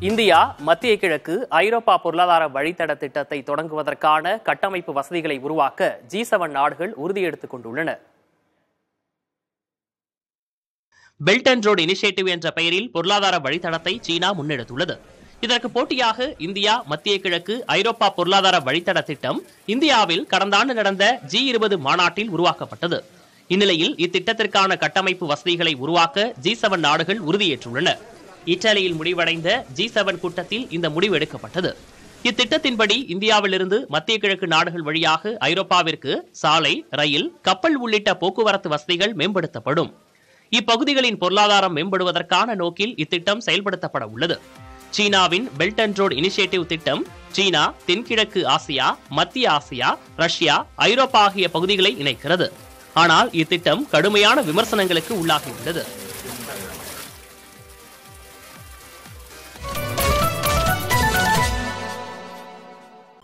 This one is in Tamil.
இந்தியா மத்திய கிழக்கு ஐரோப்பா பொருளாதார வழித்தட திட்டத்தை தொடங்குவதற்கான கட்டமைப்பு வசதிகளை உருவாக்க G7 நாடுகள் உறுதியெடுத்துக் கொண்டுள்ளன. பெல்ட் அண்ட் ரோடு இனிஷியேட்டிவ் என்ற பெயரில் பொருளாதார வழித்தடத்தை சீனா முன்னெடுத்துள்ளது. இதற்கு போட்டியாக இந்தியா மத்திய கிழக்கு ஐரோப்பா பொருளாதார வழித்தட திட்டம் இந்தியாவில் கடந்த ஆண்டு நடந்த G20 மாநாட்டில் உருவாக்கப்பட்டது. இந்நிலையில் இத்திட்டத்திற்கான கட்டமைப்பு வசதிகளை உருவாக்க G7 நாடுகள் உறுதியேற்றுள்ளன. இத்தாலியில் முடிவடைந்த G7 கூட்டத்தில் இந்த முடிவு எடுக்கப்பட்டது. இத்திட்டத்தின்படி இந்தியாவிலிருந்து மத்திய கிழக்கு நாடுகள் வழியாக ஐரோப்பாவிற்கு சாலை, ரயில், கப்பல் உள்ளிட்ட போக்குவரத்து வசதிகள் மேம்படுத்தப்படும். இப்பகுதிகளின் பொருளாதாரம் மேம்படுவதற்கான நோக்கில் இத்திட்டம் செயல்படுத்தப்பட உள்ளது. சீனாவின் பெல்ட் அண்ட் ரோடு இனிஷியேட்டிவ் திட்டம் சீனா, தென்கிழக்கு ஆசியா, மத்திய ஆசியா, ரஷ்யா, ஐரோப்பா ஆகிய பகுதிகளை இணைக்கிறது. ஆனால் இத்திட்டம் கடுமையான விமர்சனங்களுக்கு உள்ளாகியுள்ளது.